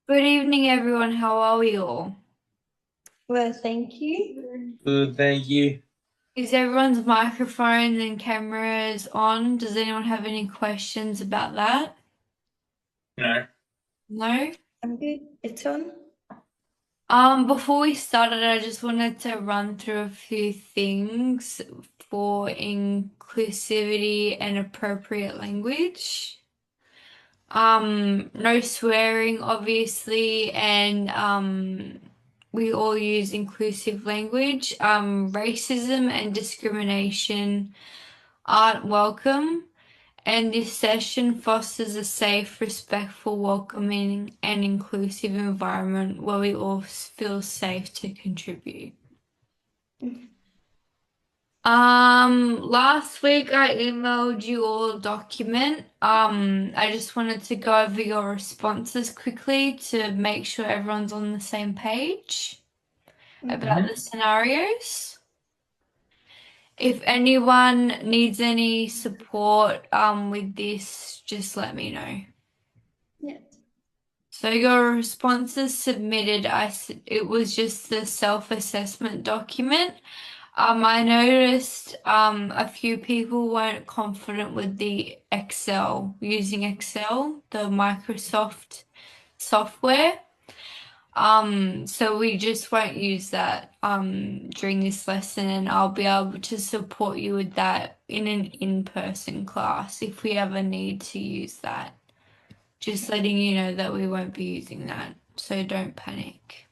Good evening, everyone. How are we all? Well, thank you. Good, thank you. Is everyone's microphones and cameras on? Does anyone have any questions about that? No. No? I'm good. It's on. Before we started, I just wanted to run through a few things for inclusivity and appropriate language. No swearing, obviously, and we all use inclusive language. Racism and discrimination aren't welcome, and this session fosters a safe, respectful, welcoming, and inclusive environment where we all feel safe to contribute. Last week I emailed you all a document. I just wanted to go over your responses quickly to make sure everyone's on the same page about the scenarios. If anyone needs any support with this, just let me know. Yeah. So your responses submitted, it was just the self-assessment document. I noticed a few people weren't confident with the Excel, using Excel, the Microsoft software. So we just won't use that during this lesson, and I'll be able to support you with that in an in-person class if we ever need to use that. Just letting you know that we won't be using that, so don't panic.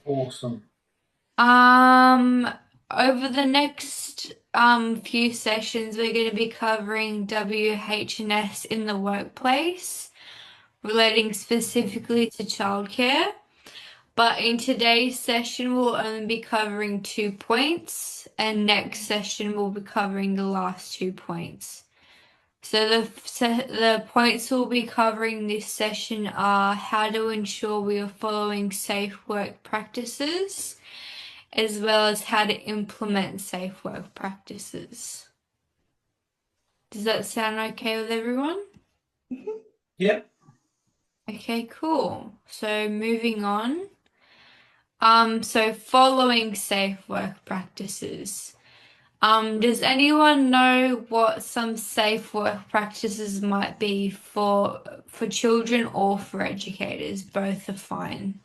Awesome. Um, Over the next few sessions, we're going to be covering WH&S in the workplace, relating specifically to childcare. But in today's session, we'll only be covering 2 points, and next session we'll be covering the last 2 points. So the points we'll be covering this session are how to ensure we are following safe work practices, as well as how to implement safe work practices. Does that sound okay with everyone? Yep. Okay, cool. So moving on. So following safe work practices. Does anyone know what some safe work practices might be for children or for educators? Both are fine.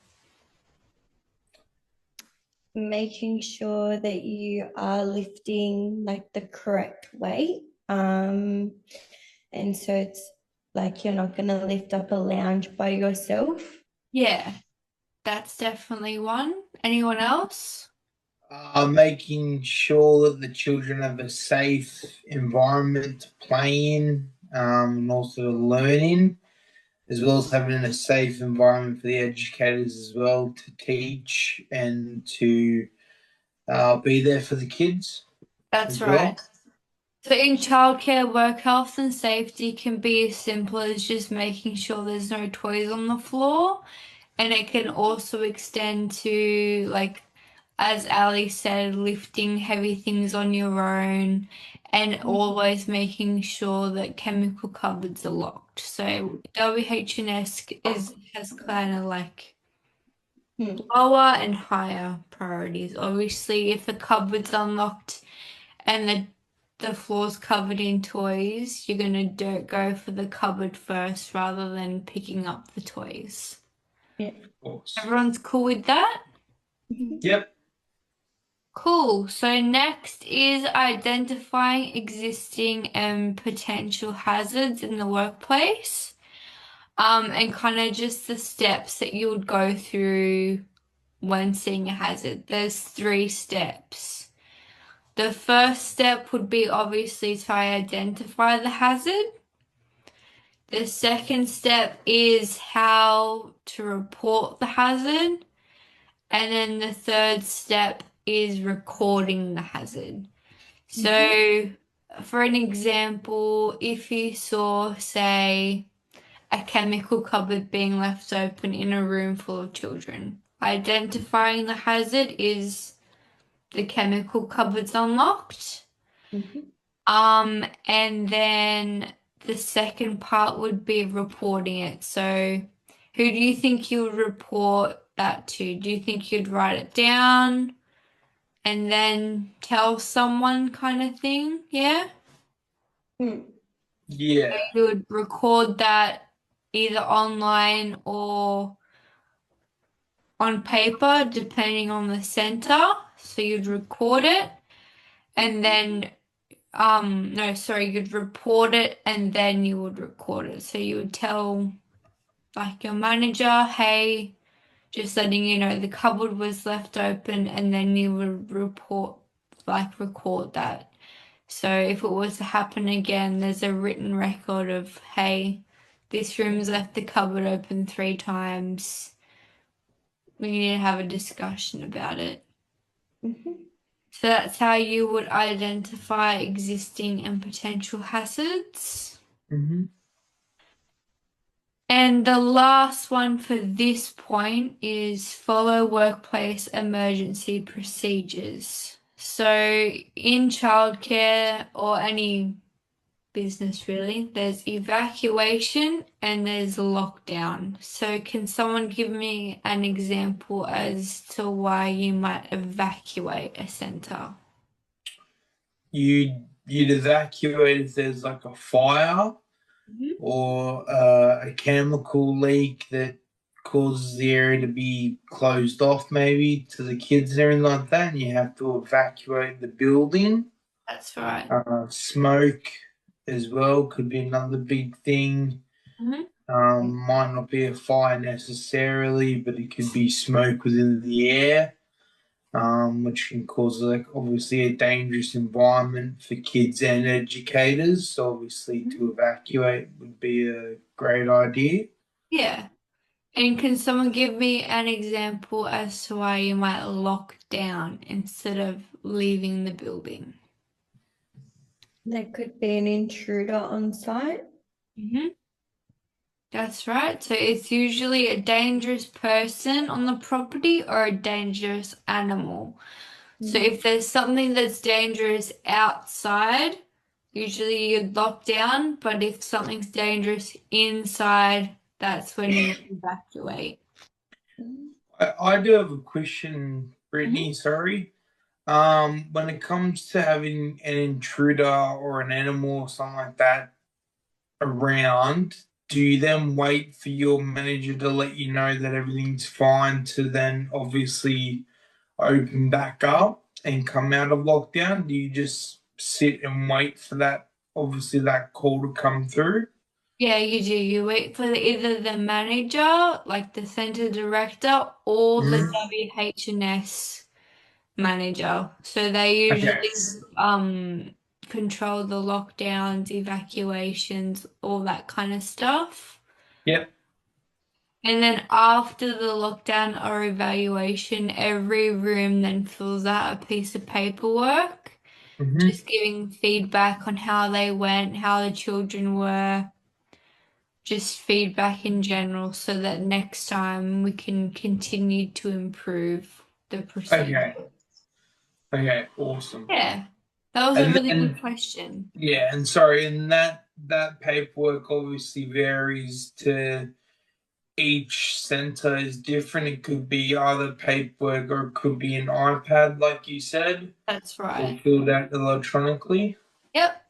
Making sure that you are lifting like the correct weight. And so it's like you're not going to lift up a lounge by yourself. Yeah, that's definitely one. Anyone else? Making sure that the children have a safe environment to play in, and also learning, as well as having a safe environment for the educators as well to teach and to be there for the kids That's as well. right. So in childcare, work health and safety can be as simple as just making sure there's no toys on the floor. And it can also extend to, like, as Ali said, lifting heavy things on your own and always making sure that chemical cupboards are locked. So WH&S has kind of like Hmm. lower and higher priorities. Obviously, if the cupboard's unlocked and the floor's covered in toys, you're gonna go for the cupboard first rather than picking up the toys. Yeah. Of course. Everyone's cool with that? Yep. Cool. So next is identifying existing and potential hazards in the workplace. And kind of just the steps that you would go through when seeing a hazard. There's 3 steps. The first step would be obviously to identify the hazard. The second step is how to report the hazard. And then the third step is recording the hazard. So, for an example, if you saw, say, a chemical cupboard being left open in a room full of children, identifying the hazard is the chemical cupboard's unlocked. And then the second part would be reporting it. So who do you think you would report that to? Do you think you'd write it down and then tell someone kind of thing? Yeah? Mm. Yeah. You would record that either online or on paper, depending on the center. So you'd record it and then no, sorry, you'd report it and then you would record it. So you would tell like your manager, hey, just letting you know the cupboard was left open, and then you would record that. So if it was to happen again, there's a written record of, hey, this room's left the cupboard open 3 times. We need to have a discussion about it. Mhm. So that's how you would identify existing and potential hazards. Hmm. And the last one for this point is follow workplace emergency procedures. So in childcare or any business really, there's evacuation and there's lockdown. So can someone give me an example as to why you might evacuate a center? You'd evacuate if there's like a fire Mhm. or a chemical leak that causes the area to be closed off, maybe to the kids and everything like that, and you have to evacuate the building. That's right. Smoke as well could be another big thing. Mhm. Might not be a fire necessarily, but it could be smoke within the air, which can cause like obviously a dangerous environment for kids and educators. So obviously to evacuate would be a great idea. Yeah. And can someone give me an example as to why you might lock down instead of leaving the building? There could be an intruder on site. Hmm. That's right. So it's usually a dangerous person on the property or a dangerous animal. So Mm. if there's something that's dangerous outside, usually you'd lock down, but if something's dangerous inside, that's when you evacuate. I do have a question, Hmm. Brittany. Sorry. When it comes to having an intruder or an animal or something like that around, do you then wait for your manager to let you know that everything's fine to then obviously open back up and come out of lockdown? Do you just sit and wait for that, obviously, that call to come through? Yeah, you do. You wait for either the manager, like the center director, or the Mhm. WHS manager. So they Okay. usually control the lockdowns, evacuations, all that kind of stuff. Yep. And then after the lockdown or evaluation, every room then fills out a piece of paperwork, Hmm. just giving feedback on how they went, how the children were, just feedback in general so that next time we can continue to improve the procedure. Okay. Okay. Awesome. Yeah, that was a And really good then question. yeah, and sorry, and that paperwork obviously varies to each center is different. It could be either paperwork or it could be an iPad, like you said, That's or right. filled out electronically. Yep,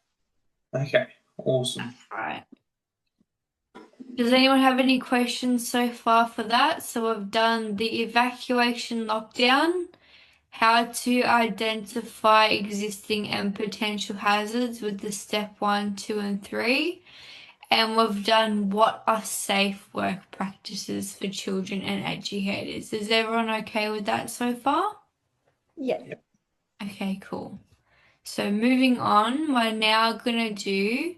Okay, awesome. that's right. Does anyone have any questions so far for that? So we've done the evacuation lockdown, how to identify existing and potential hazards with the step 1, 2, and 3. And we've done what are safe work practices for children and educators. Is everyone okay with that so far? Yeah. Yep. Okay, cool. So moving on, we're now gonna do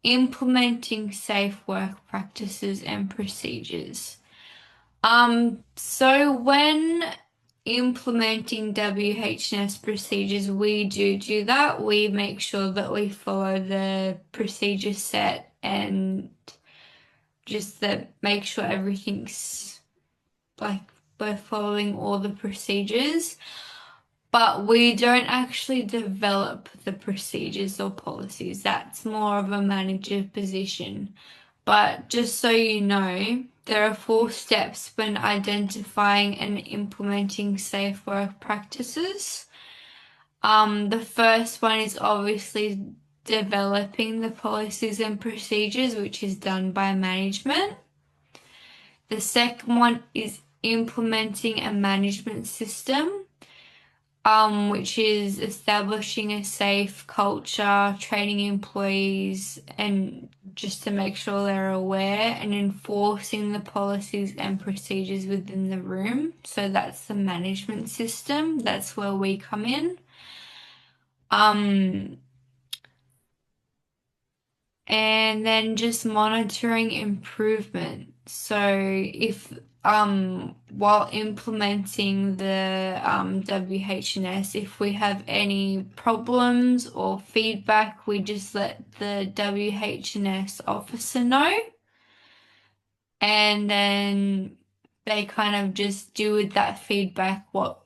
implementing safe work practices and procedures. So when implementing WHS procedures, we do that. We make sure that we follow the procedure set and just that make sure everything's like we're following all the procedures, but we don't actually develop the procedures or policies. That's more of a manager position. But just so you know, there are 4 steps when identifying and implementing safe work practices. The first one is obviously developing the policies and procedures, which is done by management. The second one is implementing a management system, which is establishing a safe culture, training employees, and just to make sure they're aware and enforcing the policies and procedures within the room. So that's the management system. That's where we come in. Um, and then just monitoring improvement. So if while implementing the WHS, if we have any problems or feedback, we just let the WHS officer know, and then they kind of just do with that feedback what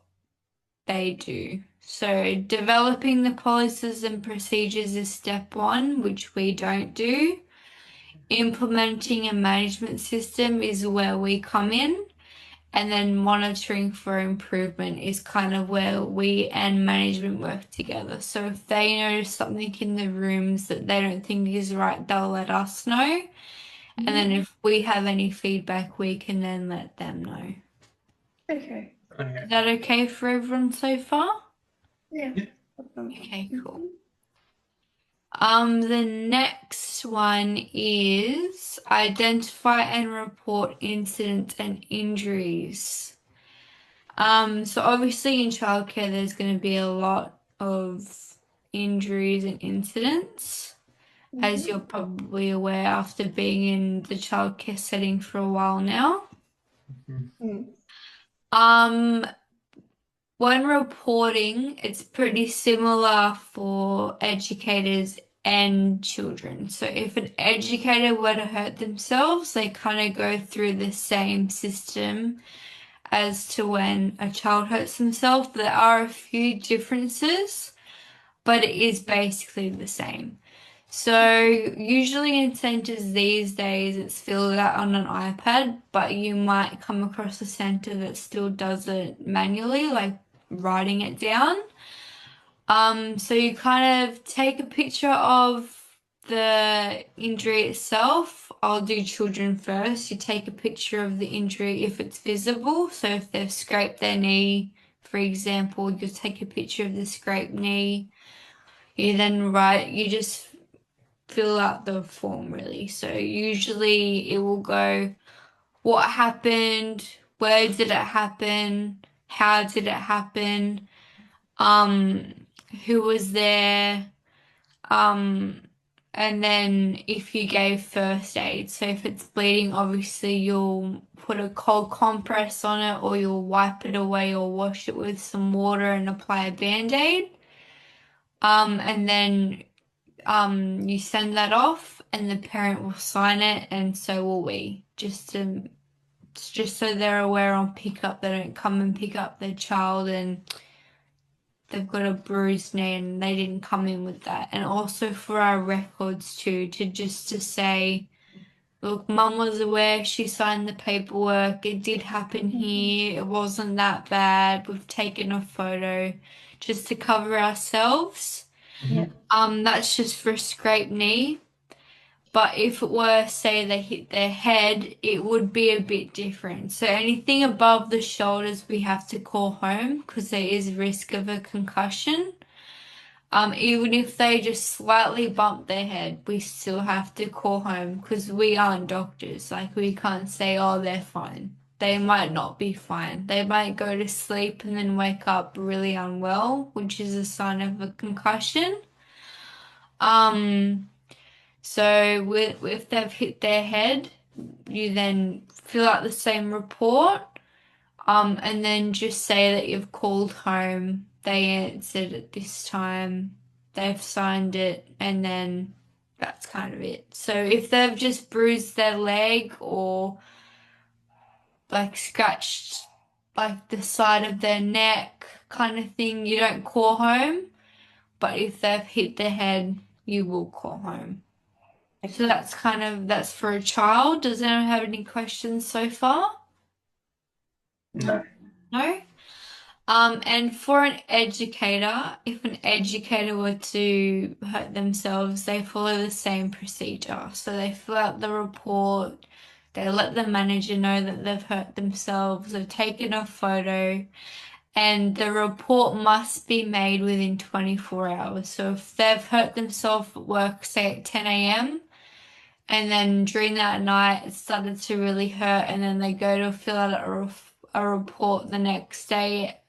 they do. So developing the policies and procedures is step one, which we don't do. Implementing a management system is where we come in, and then monitoring for improvement is kind of where we and management work together. So if they notice something in the rooms that they don't think is right, they'll let us know. And then if we have any feedback, we can then let them know. Okay. Is that okay for everyone so far? Yeah. Okay, cool. The next one is identify and report incidents and injuries. So obviously in childcare there's going to be a lot of injuries and incidents, as you're probably aware after being in the childcare setting for a while now. Mm. Um, When reporting, it's pretty similar for educators and children. So if an educator were to hurt themselves, they kind of go through the same system as to when a child hurts themselves. There are a few differences, but it is basically the same. So usually in centres these days it's filled out on an iPad, but you might come across a centre that still does it manually, like writing it down. So you kind of take a picture of the injury itself. I'll do children first. You take a picture of the injury if it's visible. So if they've scraped their knee, for example, you take a picture of the scraped knee. You just fill out the form really. So usually it will go, what happened, where did it happen, how did it happen, um, who was there, um, and then if you gave first aid. So if it's bleeding, obviously you'll put a cold compress on it, or you'll wipe it away or wash it with some water and apply a band-aid. And then you send that off and the parent will sign it, and so will we. Just so they're aware on pickup, they don't come and pick up their child and they've got a bruised knee and they didn't come in with that. And also for our records too, to say, look, mum was aware, she signed the paperwork, it did happen here, it wasn't that bad, we've taken a photo, just to cover ourselves. Yeah. That's just for a scraped knee. But if it were, say, they hit their head, it would be a bit different. So anything above the shoulders, we have to call home because there is risk of a concussion. Even if they just slightly bump their head, we still have to call home because we aren't doctors. Like, we can't say, oh, they're fine. They might not be fine. They might go to sleep and then wake up really unwell, which is a sign of a concussion. So if they've hit their head, you then fill out the same report, and then just say that you've called home, they answered at this time, they've signed it, and then that's kind of it. So if they've just bruised their leg or like scratched like the side of their neck kind of thing, you don't call home. But if they've hit their head, you will call home. So that's for a child. Does anyone have any questions so far? No. No? And for an educator, if an educator were to hurt themselves, they follow the same procedure. So they fill out the report, they let the manager know that they've hurt themselves, they've taken a photo, and the report must be made within 24 hours. So if they've hurt themselves at work, say at 10 a.m., and then during that night it started to really hurt, and then they go to fill out a report the next day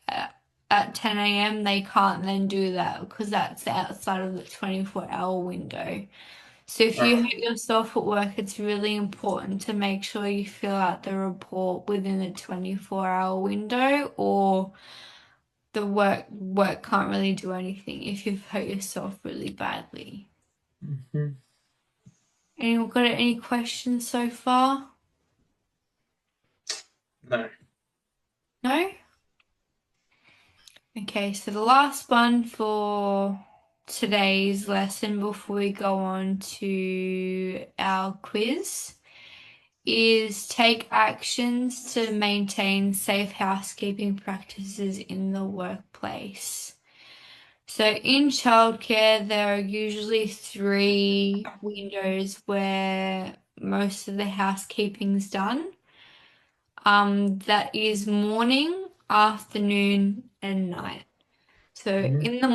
at 10 a.m., they can't then do that because that's outside of the 24-hour window. So if you hurt yourself at work, it's really important to make sure you fill out the report within the 24-hour window, or the work can't really do anything if you've hurt yourself really badly. Mm-hmm. Anyone got any questions so far? No. No? Okay, so the last one for today's lesson before we go on to our quiz is take actions to maintain safe housekeeping practices in the workplace. So in childcare, there are usually 3 windows where most of the housekeeping's done. That is morning, afternoon, and night. So in the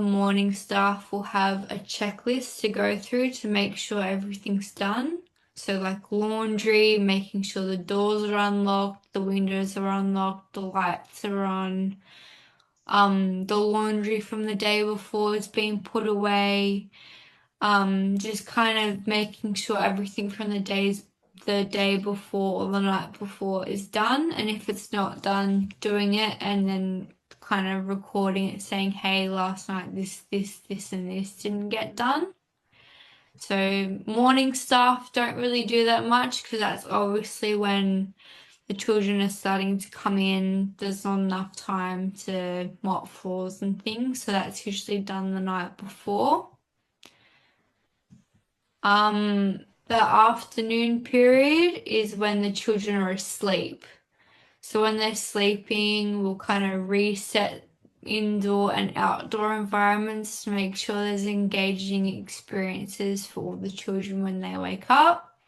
morning staff will have a checklist to go through to make sure everything's done. So like laundry, making sure the doors are unlocked, the windows are unlocked, the lights are on. The laundry from the day before is being put away. Just kind of making sure everything from the day before or the night before is done, and if it's not done, doing it and then kind of recording it saying, hey, last night this and this didn't get done. So morning staff don't really do that much because that's obviously when the children are starting to come in. There's not enough time to mop floors and things, so that's usually done the night before. The afternoon period is when the children are asleep. So when they're sleeping, we'll kind of reset indoor and outdoor environments to make sure there's engaging experiences for all the children when they wake up.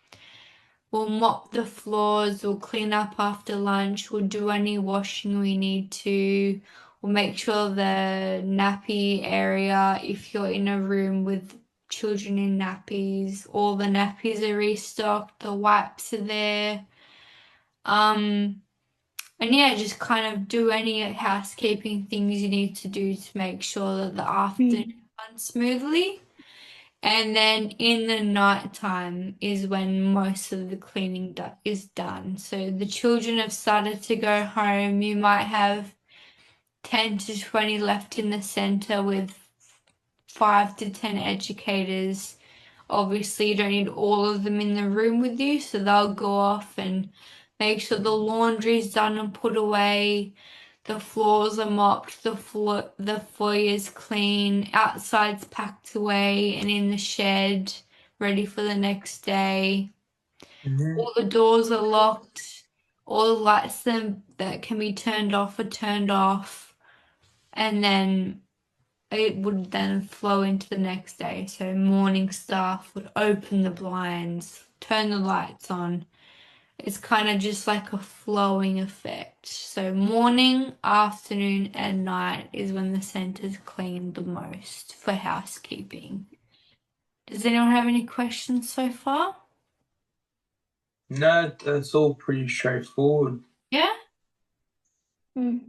We'll mop the floors, we'll clean up after lunch, we'll do any washing we need to. We'll make sure the nappy area, if you're in a room with children in nappies, all the nappies are restocked, the wipes are there. And yeah, just kind of do any housekeeping things you need to do to make sure that the afternoon runs smoothly. And then in the night time is when most of the cleaning is done. So the children have started to go home. You might have 10 to 20 left in the centre with 5 to 10 educators. Obviously, you don't need all of them in the room with you, so they'll go off and make sure the laundry's done and put away. The floors are mopped, the foyer's clean, outside's packed away and in the shed, ready for the next day. All the doors are locked, all the lights that can be turned off are turned off, and then it would then flow into the next day. So morning staff would open the blinds, turn the lights on. It's kind of just like a flowing effect. So morning, afternoon, and night is when the centre's cleaned the most for housekeeping. Does anyone have any questions so far? No, that's all pretty straightforward. Yeah? Mm.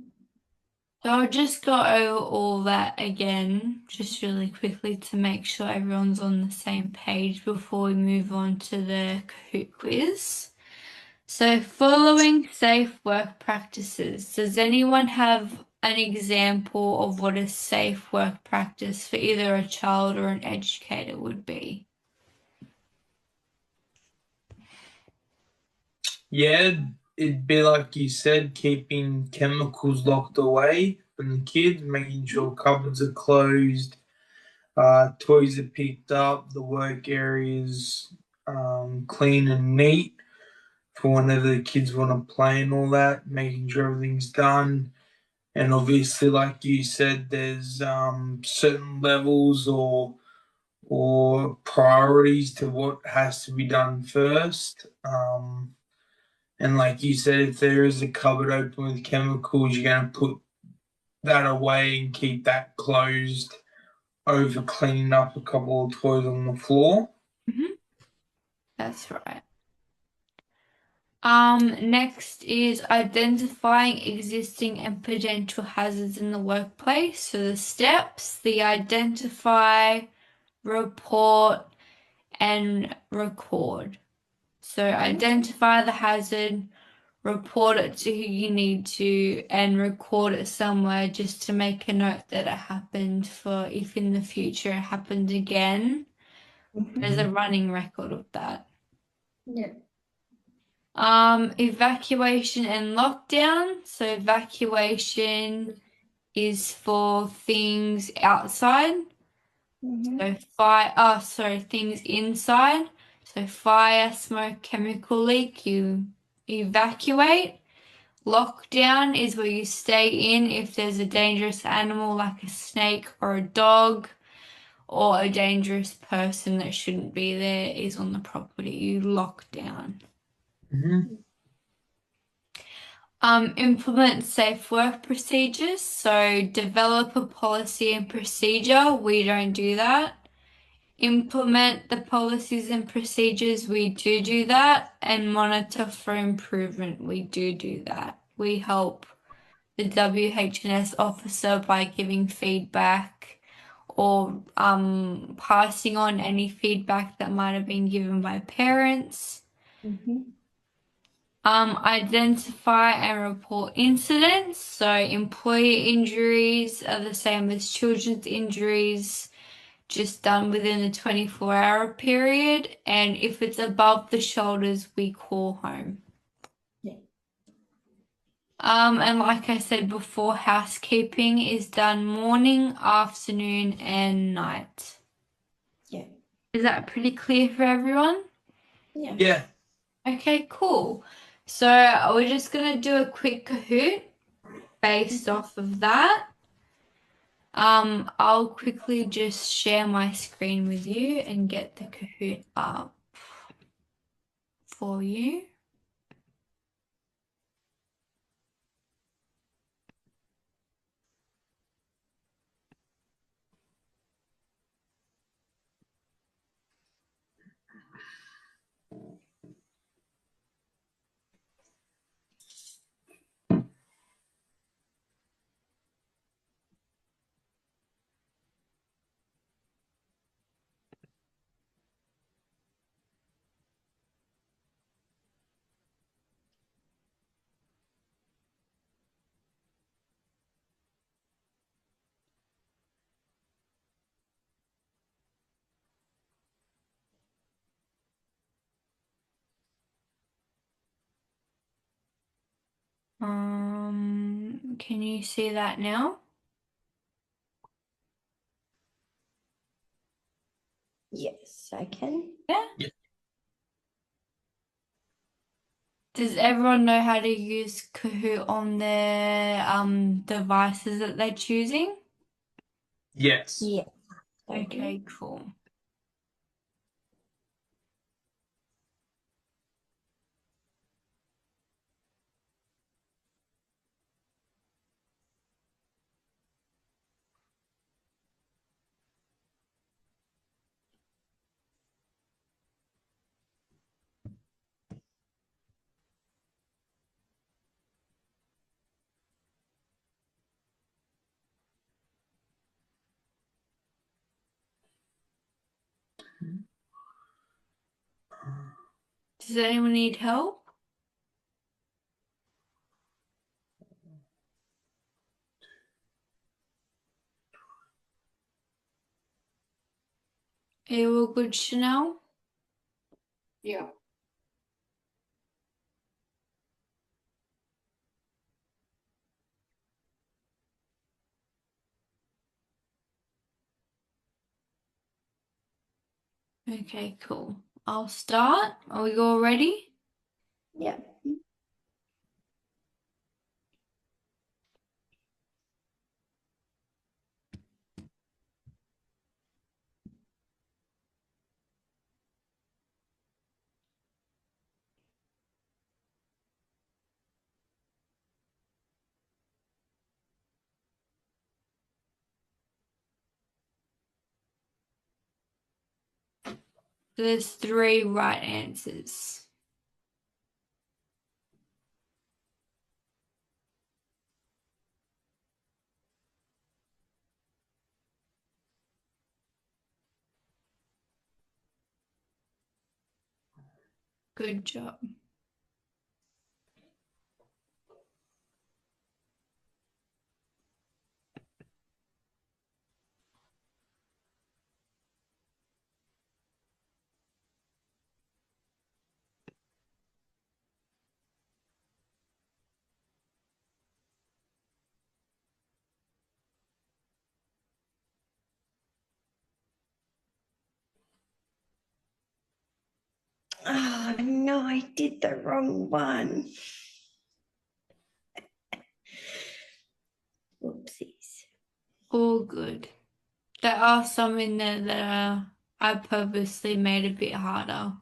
So I'll just go over all that again, just really quickly to make sure everyone's on the same page before we move on to the Kahoot quiz. So following safe work practices, does anyone have an example of what a safe work practice for either a child or an educator would be? Yeah, it'd be like you said, keeping chemicals locked away from the kids, making sure cupboards are closed, Toys are picked up, the work area is clean and neat for whenever the kids want to play and all that, making sure everything's done. And obviously, like you said, there's certain levels or priorities to what has to be done first. And like you said, if there is a cupboard open with chemicals, you're going to put that away and keep that closed over cleaning up a couple of toys on the floor. Mhm. That's right. Next is identifying existing and potential hazards in the workplace. So the steps, the identify, report, and record. So identify the hazard, report it to who you need to, and record it somewhere just to make a note that it happened for if in the future it happened again. There's a running record of that. Yeah. Evacuation and lockdown. So evacuation is for things outside. So things inside. So fire, smoke, chemical leak, you evacuate. Lockdown is where you stay in if there's a dangerous animal like a snake or a dog or a dangerous person that shouldn't be there is on the property. You lock down. Mm-hmm. Implement safe work procedures. So develop a policy and procedure. We don't do that. Implement the policies and procedures. We do that. And monitor for improvement. We do that. We help the WHS officer by giving feedback or passing on any feedback that might have been given by parents. Identify and report incidents. So employee injuries are the same as children's injuries, just done within the 24-hour period. And if it's above the shoulders, we call home. Yeah. And like I said before, housekeeping is done morning, afternoon, and night. Yeah. Is that pretty clear for everyone? Yeah. Yeah. Okay, cool. So we're just gonna do a quick Kahoot based off of that. I'll quickly just share my screen with you and get the Kahoot up for you. Can you see that now? Yes, I can. Yeah. Yeah. Does everyone know how to use Kahoot on their devices that they're choosing? Yes. Yeah. I do. Okay, cool. Does anyone need help? Are you all good, Chanel? Yeah. Okay, cool. I'll start. Are we all ready? Yeah. There's 3 right answers. Good job. Oh no, I did the wrong one. Oopsies. All good. There are some in there that I purposely made a bit harder.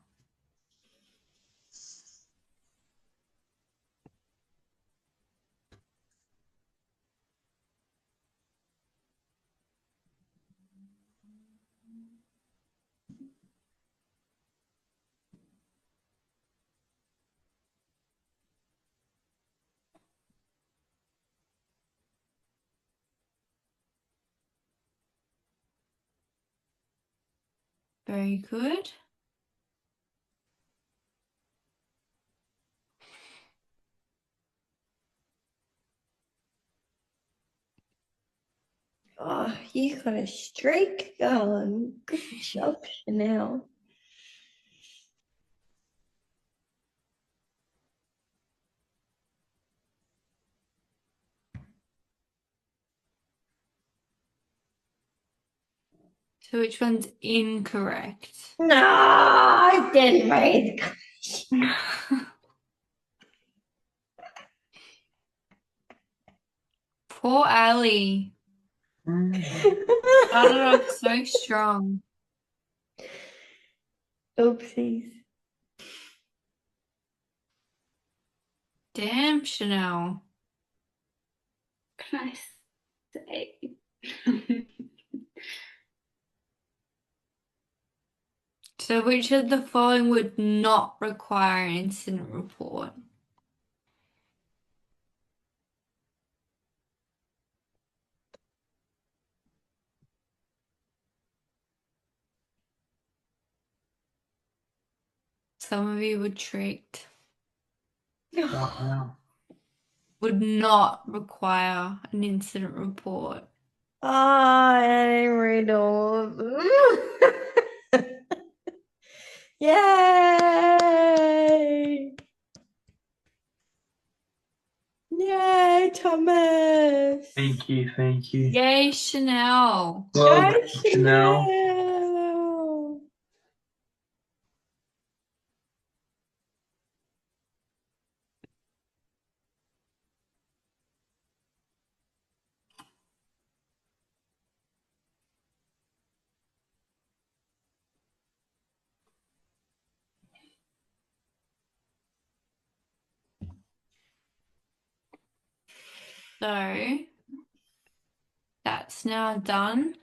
Very good. Oh, you got a streak going. Good job, Chanel. So which one's incorrect? No, I didn't read. Poor Ali. Started off so strong. Oopsies. Damn, Chanel. Can I say? So which of the following would not require an incident report? Some of you were tricked. Wow. Would not require an incident report. Oh, I didn't read all of them. Yay! Yay, Thomas! Thank you, thank you. Yay, Chanel. Well Yay, done, Chanel. Chanel! So that's now done.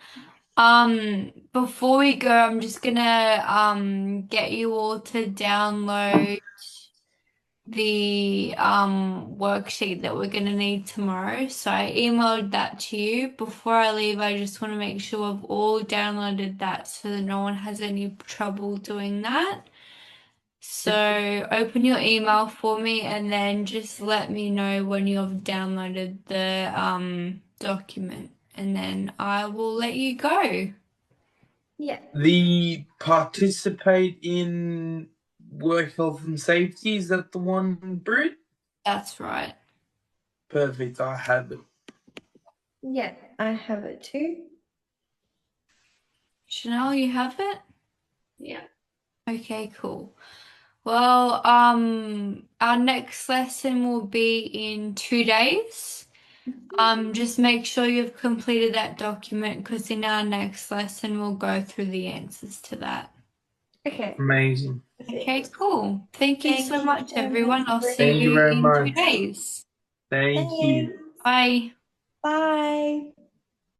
Before we go, I'm just gonna get you all to download the worksheet that we're gonna need tomorrow. So I emailed that to you. Before I leave, I just want to make sure we've all downloaded that so that no one has any trouble doing that. So open your email for me and then just let me know when you've downloaded the document and then I will let you go. Yeah. The participate in work health and safety, is that the one, Britt? That's right. Perfect, I have it. Yeah, I have it too. Chanel, you have it? Yeah. Okay, cool. Well, our next lesson will be in 2 days. Just make sure you've completed that document because in our next lesson we'll go through the answers to that. Okay. Amazing. Okay, cool. Thank you Thank so you much, so everyone. much, I'll see Thank you you very in 2 much. days. Thank you. Thanks. Bye. Bye.